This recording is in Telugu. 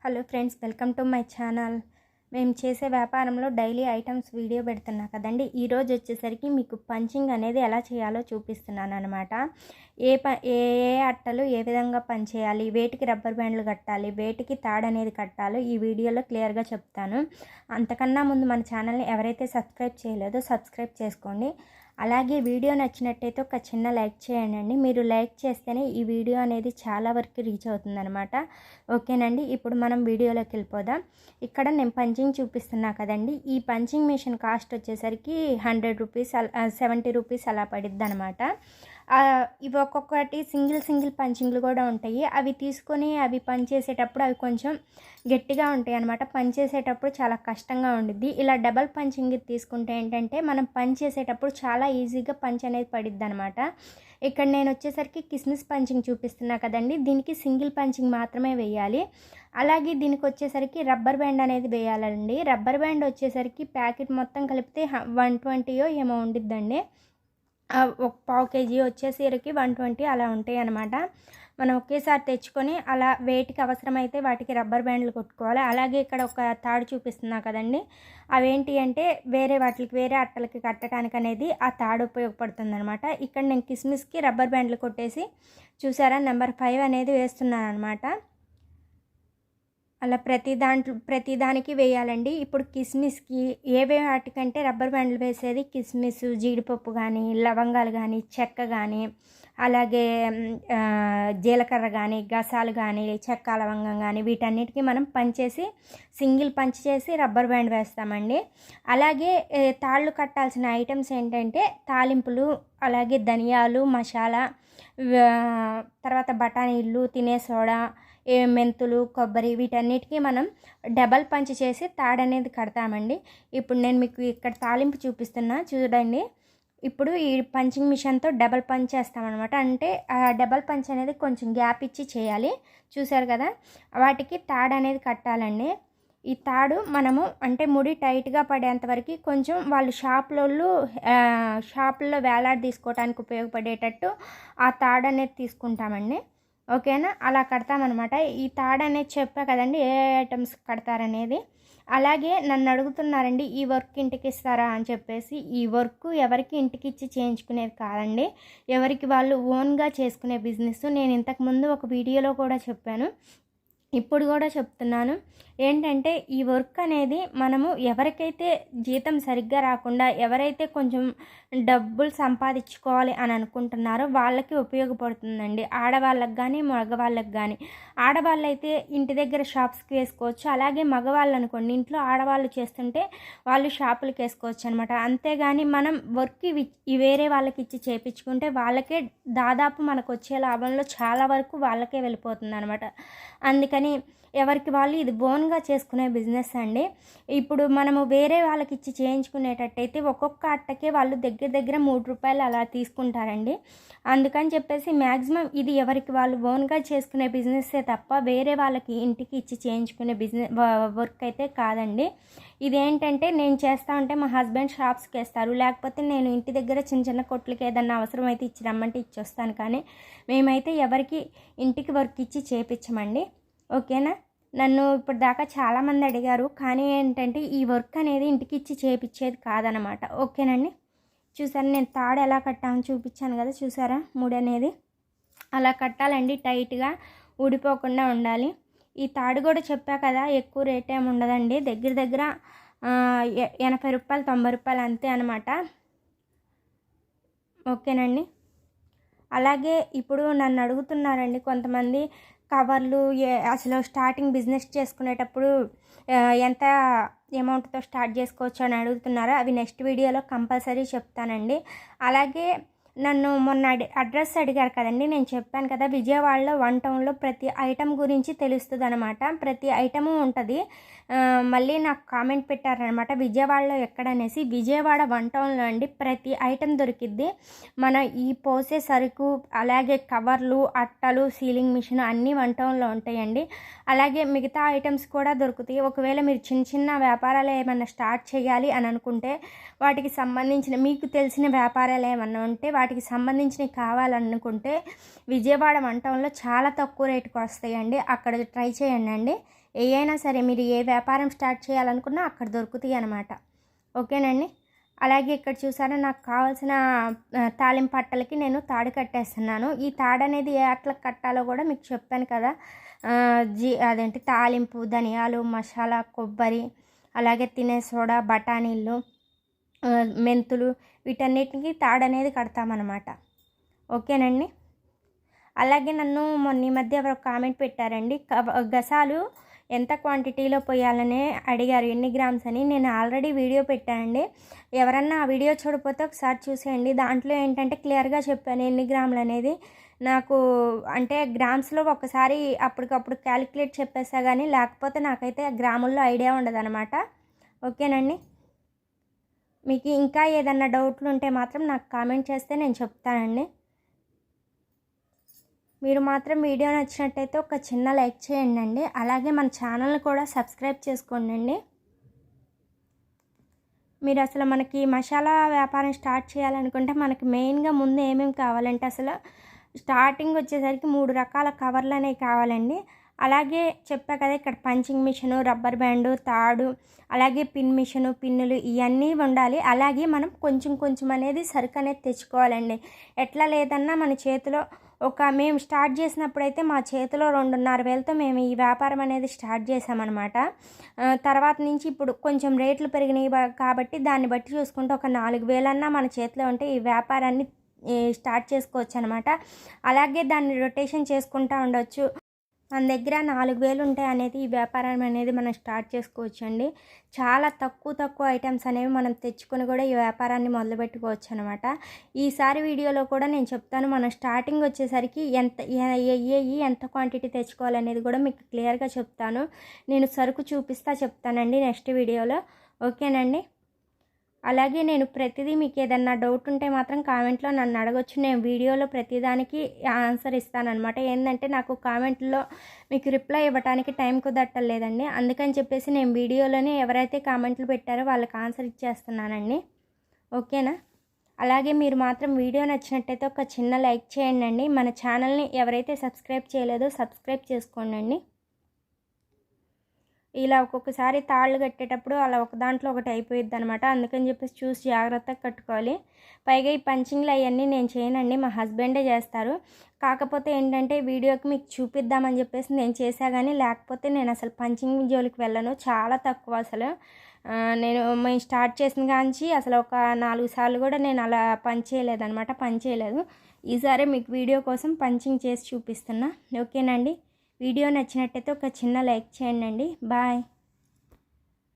Hello friends, welcome to my channel. మేము చేసే వ్యాపారంలో డైలీ ఐటమ్స్ వీడియో పెడుతున్నా కదండి. ఈరోజు వచ్చేసరికి మీకు పంచింగ్ అనేది ఎలా చేయాలో చూపిస్తున్నాను అనమాట. ఏ అట్టలు ఏ విధంగా పని చేయాలి, వేటికి రబ్బర్ బ్యాండ్లు కట్టాలి, వేటికి తాడు అనేది కట్టాలో ఈ వీడియోలో క్లియర్గా చెప్తాను. అంతకన్నా ముందు మన ఛానల్ని ఎవరైతే సబ్స్క్రైబ్ చేయలేదో సబ్స్క్రైబ్ చేసుకోండి. అలాగే వీడియో నచ్చినట్టయితే ఒక చిన్న లైక్ చేయండి. మీరు లైక్ చేస్తేనే ఈ వీడియో అనేది చాలా వరకు రీచ్ అవుతుందన్నమాట. ఓకేనండి, ఇప్పుడు మనం వీడియోలోకి వెళ్ళిపోదాం. ఇక్కడ నేను పంచింగ్ చూపిస్తున్నా కదండి. ఈ పంచింగ్ మిషన్ కాస్ట్ వచ్చేసరికి 100 రూపీస్ 70 రూపీస్ అలా పడిద్ది అనమాట. ఇవి ఒక్కొక్కటి సింగిల్ పంచింగ్లు కూడా ఉంటాయి. అవి తీసుకొని అవి పనిచేసేటప్పుడు అవి కొంచెం గట్టిగా ఉంటాయి అనమాట. పనిచేసేటప్పుడు చాలా కష్టంగా ఉండిద్ది. ఇలా డబల్ పంచింగ్ తీసుకుంటే ఏంటంటే మనం పనిచేసేటప్పుడు చాలా ఈజీగా పంచ్ అనేది పడిద్ది అనమాట. ఇక్కడ నేను వచ్చేసరికి కిస్మిస్ పంచింగ్ చూపిస్తున్నా కదండి. దీనికి సింగిల్ పంచింగ్ మాత్రమే వేయాలి. అలాగే దీనికి వచ్చేసరికి రబ్బర్ బ్యాండ్ అనేది వేయాలండి. రబ్బర్ బ్యాండ్ వచ్చేసరికి ప్యాకెట్ మొత్తం కలిపితే 120 ఏమో ఉండిద్దండి. ఒక పావు కేజీ వచ్చేసరికి 120 అలా ఉంటాయి అన్నమాట. మనం ఒకేసారి తెచ్చుకొని అలా వేటికి అవసరమైతే వాటికి రబ్బర్ బ్యాండ్లు కొట్టుకోవాలి. అలాగే ఇక్కడ ఒక తాడు చూపిస్తున్నా కదండి. అవేంటి అంటే వేరే అట్టలకి కట్టడానికి అనేది ఆ తాడు ఉపయోగపడుతుంది అనమాట. ఇక్కడ నేను కిస్మిస్కి రబ్బర్ బ్యాండ్లు కొట్టేసి చూసారా నెంబర్ 5 అనేది వేస్తున్నాను అనమాట. అలా ప్రతిదానికి వేయాలండి. ఇప్పుడు కిస్మిస్కి వాటికంటే రబ్బర్ బ్యాండ్లు వేసేది కిస్మిస్, జీడిపప్పు కానీ, లవంగాలు కానీ, చెక్క కానీ, అలాగే జీలకర్ర కానీ, గసాలు కానీ, చెక్క లవంగం కానీ వీటన్నిటికీ మనం సింగిల్ పంచ్ చేసి రబ్బర్ బ్యాండ్ వేస్తామండి. అలాగే తాళ్ళు కట్టాల్సిన ఐటమ్స్ ఏంటంటే తాలింపులు, అలాగే ధనియాలు, మసాలా, తర్వాత బఠానీలు, తినే సోడా, మెంతులు, కొబ్బరి వీటన్నిటికీ మనం డబల్ పంచ్ చేసి తాడు అనేది కడతామండి. ఇప్పుడు నేను మీకు ఇక్కడ తాలింపు చూపిస్తున్నా చూడండి. ఇప్పుడు ఈ పంచింగ్ మిషన్తో డబల్ పంచ్ చేస్తామన్నమాట. అంటే ఆ డబల్ పంచ్ అనేది కొంచెం గ్యాప్ ఇచ్చి చేయాలి. చూసారు కదా, వాటికి తాడు అనేది కట్టాలండి. ఈ తాడు మనము అంటే ముడి టైట్గా పడేంతవరకు కొంచెం వాళ్ళు షాపుల్లో వేలాడి తీసుకోవడానికి ఉపయోగపడేటట్టు ఆ తాడు అనేది తీసుకుంటామండి. ఓకేనా, అలా కడతామన్నమాట. ఈ తాడు అనేది చెప్పా కదండి ఏ ఐటమ్స్ కడతారనేది. అలాగే నన్ను అడుగుతున్నారండి ఈ వర్క్ ఇంటికి ఇస్తారా అని చెప్పేసి. ఈ వర్క్ ఎవరికి ఇంటికి ఇచ్చి చేయించుకునేది కాదండి, ఎవరికి వాళ్ళు ఓన్గా చేసుకునే బిజినెస్. నేను ఇంతకుముందు ఒక వీడియోలో కూడా చెప్పాను, ఇప్పుడు కూడా చెప్తున్నాను. ఏంటంటే ఈ వర్క్ అనేది మనము ఎవరికైతే జీతం సరిగ్గా రాకుండా, ఎవరైతే కొంచెం డబ్బులు సంపాదించుకోవాలి అని అనుకుంటున్నారో వాళ్ళకి ఉపయోగపడుతుందండి. ఆడవాళ్ళకి కానీ మగవాళ్ళకి కానీ. ఆడవాళ్ళైతే ఇంటి దగ్గర షాప్స్కి వేసుకోవచ్చు. అలాగే మగవాళ్ళు అనుకోండి, ఇంట్లో ఆడవాళ్ళు చేస్తుంటే వాళ్ళు షాపులకి వేసుకోవచ్చు అనమాట. అంతేగాని మనం వర్క్ వేరే వాళ్ళకి ఇచ్చి చేయించుకుంటే వాళ్ళకే దాదాపు మనకు వచ్చే లాభంలో చాలా వరకు వాళ్ళకే వెళ్ళిపోతుంది అనమాట. అందుకని ఎవరికి వాళ్ళు ఇది ఓన్గా చేసుకునే బిజినెస్ అండి. ఇప్పుడు మనము వేరే వాళ్ళకి ఇచ్చి చేయించుకునేటట్టయితే ఒక్కొక్క అట్టకే వాళ్ళు దగ్గర 3 రూపాయలు అలా తీసుకుంటారండి. అందుకని చెప్పేసి మ్యాక్సిమం ఇది ఎవరికి వాళ్ళు ఓన్గా చేసుకునే బిజినెస్సే తప్ప వేరే వాళ్ళకి ఇంటికి ఇచ్చి చేయించుకునే వర్క్ అయితే కాదండి. ఇదేంటంటే నేను చేస్తూ ఉంటే మా హస్బెండ్ షాప్స్కి వేస్తారు, లేకపోతే నేను ఇంటి దగ్గర చిన్న కొట్లకి ఏదన్నా అవసరం అయితే ఇచ్చి రమ్మంటే ఇచ్చొస్తాను. కానీ మేమైతే ఎవరికి ఇంటికి వర్క్ ఇచ్చి చేయించమండి. ఓకేనా, నన్ను ఇప్పుడు దాకా చాలామంది అడిగారు, కానీ ఏంటంటే ఈ వర్క్ అనేది ఇంటికి ఇచ్చి చేయించేది కాదనమాట. ఓకేనండి, చూసారా నేను తాడు ఎలా కట్టామని చూపించాను కదా, చూసారా ముడి అనేది అలా కట్టాలండి. టైట్గా ఊడిపోకుండా ఉండాలి. ఈ తాడు కూడా చెప్పా కదా ఎక్కువ రేట్ ఏమి ఉండదండి, దగ్గర 80 రూపాయలు 90 రూపాయలు అంతే అనమాట. ఓకేనండి, అలాగే ఇప్పుడు నన్ను అడుగుతున్నారండి కొంతమంది కవర్లు అసలు స్టార్టింగ్ బిజినెస్ చేసుకునేటప్పుడు ఎంత అమౌంట్తో స్టార్ట్ చేసుకోవచ్చు అని అడుగుతున్నారు. అవి నెక్స్ట్ వీడియోలో కంపల్సరీ చెప్తానండి. అలాగే నన్ను మొన్న అడ్రస్ అడిగారు కదండి, నేను చెప్పాను కదా విజయవాడలో 1 టౌన్లో ప్రతి ఐటమ్ గురించి తెలుస్తుంది అనమాట. ప్రతి ఐటము ఉంటుంది. మళ్ళీ నాకు కామెంట్ పెట్టారనమాట విజయవాడలో ఎక్కడనేసి. విజయవాడ 1 టౌన్లో అండి ప్రతి ఐటమ్ దొరికిద్ది. మన ఈ పోసే సరుకు, అలాగే కవర్లు, అట్టలు, సీలింగ్ మిషన్ అన్నీ 1 టౌన్లో ఉంటాయండి. అలాగే మిగతా ఐటమ్స్ కూడా దొరుకుతాయి. ఒకవేళ మీరు చిన్న వ్యాపారాలు ఏమన్నా స్టార్ట్ చేయాలి అని అనుకుంటే వాటికి సంబంధించిన మీకు తెలిసిన వ్యాపారాలు ఏమన్నా ఉంటే వాటికి సంబంధించినవి కావాలనుకుంటే విజయవాడ 1 టౌన్లో చాలా తక్కువ రేటుకి వస్తాయండి. అక్కడ ట్రై చేయండి. ఏవైనా సరే మీరు ఏ వ్యాపారం స్టార్ట్ చేయాలనుకున్నా అక్కడ దొరుకుతాయి అన్నమాట. ఓకేనండి. అలాగే ఇక్కడ చూసారా నాకు కావాల్సిన తాలింపు పట్టలకి నేను తాడు కట్టేస్తున్నాను. ఈ తాడు అనేది ఏ అట్లకు కట్టాలో కూడా మీకు చెప్పాను కదా. అదేంటి తాలింపు, ధనియాలు, మసాలా, కొబ్బరి, అలాగే తినే సోడా, బఠానీలు, మెంతులు వీటన్నిటికి తాడు అనేది కడతామన్నమాట. ఓకేనండి. అలాగే నన్ను మొన్న ఈ మధ్య ఎవరో కామెంట్ పెట్టారండి, గసాలు ఎంత క్వాంటిటీలో పోయాలని అడిగారు, ఎన్ని గ్రామ్స్ అని. నేను ఆల్రెడీ వీడియో పెట్టానండి. ఎవరన్నా ఆ వీడియో చూడకపోతే ఒకసారి చూసేయండి. దాంట్లో ఏంటంటే క్లియర్గా చెప్పాను ఎన్ని గ్రాములు అనేది. నాకు అంటే గ్రామ్స్లో ఒకసారి అప్పటికప్పుడు క్యాలిక్యులేట్ చెప్పేసా, కానీ లేకపోతే నాకైతే గ్రాముల్లో ఐడియా ఉండదన్నమాట. ఓకేనండి. మీకు ఇంకా ఏదన్నా డౌట్లు ఉంటే మాత్రం నాకు కామెంట్ చేస్తే నేను చెప్తానండి. మీరు మాత్రం వీడియో నచ్చినట్టయితే ఒక చిన్న లైక్ చేయండి. అలాగే మన ఛానల్ని కూడా సబ్స్క్రైబ్ చేసుకోండి. మీరు అసలు మనకి మసాలా వ్యాపారం స్టార్ట్ చేయాలనుకుంటే మనకి మెయిన్గా ముందు ఏమేమి కావాలంటే అసలు స్టార్టింగ్ వచ్చేసరికి 3 రకాల కవర్లు అనేవి కావాలండి. అలాగే చెప్పా కదా ఇక్కడ పంచింగ్ మిషను, రబ్బర్ బ్యాండు, తాడు, అలాగే పిన్ మిషను, పిన్నులు ఇవన్నీ ఉండాలి. అలాగే మనం కొంచెం అనేది సరుకు అనేది తెచ్చుకోవాలండి. ఎట్లా లేదన్నా మన చేతిలో మేము స్టార్ట్ చేసినప్పుడైతే మా చేతిలో 2,500 మేము ఈ వ్యాపారం అనేది స్టార్ట్ చేసామన్నమాట. తర్వాత నుంచి ఇప్పుడు కొంచెం రేట్లు పెరిగినాయి కాబట్టి దాన్ని బట్టి చూసుకుంటే ఒక 4,000 మన చేతిలో ఉంటే ఈ వ్యాపారాన్ని స్టార్ట్ చేసుకోవచ్చు అనమాట. అలాగే దాన్ని రొటేషన్ చేసుకుంటూ ఉండొచ్చు. మన దగ్గర 4,000 ఉంటాయి అనేది ఈ వ్యాపారం అనేది మనం స్టార్ట్ చేసుకోవచ్చు అండి. చాలా తక్కువ ఐటమ్స్ అనేవి మనం తెచ్చుకొని కూడా ఈ వ్యాపారాన్ని మొదలుపెట్టుకోవచ్చు అనమాట. ఈసారి వీడియోలో కూడా నేను చెప్తాను, మనం స్టార్టింగ్ వచ్చేసరికి ఎంత క్వాంటిటీ తెచ్చుకోవాలనేది కూడా మీకు క్లియర్గా చెప్తాను. నేను సరుకు చెప్తానండి నెక్స్ట్ వీడియోలో. ఓకేనండి. అలాగే నేను ప్రతిదీ మీకు ఏదన్నా డౌట్ ఉంటే మాత్రం కామెంట్లో నన్ను అడగొచ్చు. నేను వీడియోలో ప్రతిదానికి ఆన్సర్ ఇస్తానన్నమాట. ఏంటంటే నాకు కామెంట్లో మీకు రిప్లై ఇవ్వడానికి టైం కుదరట్లేదండి. అందుకని చెప్పేసి నేను వీడియోలోనే ఎవరైతే కామెంట్లు పెట్టారో వాళ్ళకి ఆన్సర్ ఇచ్చేస్తున్నానండి. ఓకేనా. అలాగే మీరు మాత్రం వీడియో నచ్చినట్టయితే ఒక చిన్న లైక్ చేయండి. మన ఛానల్ని ఎవరైతే సబ్స్క్రైబ్ చేయలేదో సబ్స్క్రైబ్ చేసుకోండి. ఇలా ఒక్కొక్కసారి తాళ్ళు కట్టేటప్పుడు అలా ఒక దాంట్లో ఒకటి అయిపోయిద్ది అనమాట. అందుకని చెప్పేసి చూసి జాగ్రత్తగా కట్టుకోవాలి. పైగా ఈ పంచింగ్లు అవన్నీ నేను చేయనండి, మా హస్బెండే చేస్తారు. కాకపోతే ఏంటంటే వీడియోకి మీకు చూపిద్దామని చెప్పేసి నేను చేసా, కానీ లేకపోతే నేను అసలు పంచింగ్ జోలికి వెళ్ళను, చాలా తక్కువ అసలు. మేము స్టార్ట్ చేసిన కాంచి అసలు ఒక 4 సార్లు కూడా నేను అలా పని చేయలేదు. ఈసారి మీకు వీడియో కోసం పంచింగ్ చేసి చూపిస్తున్నా. ఓకేనండి. వీడియో నచ్చినట్టయితే ఒక చిన్న లైక్ చేయండి. బాయ్.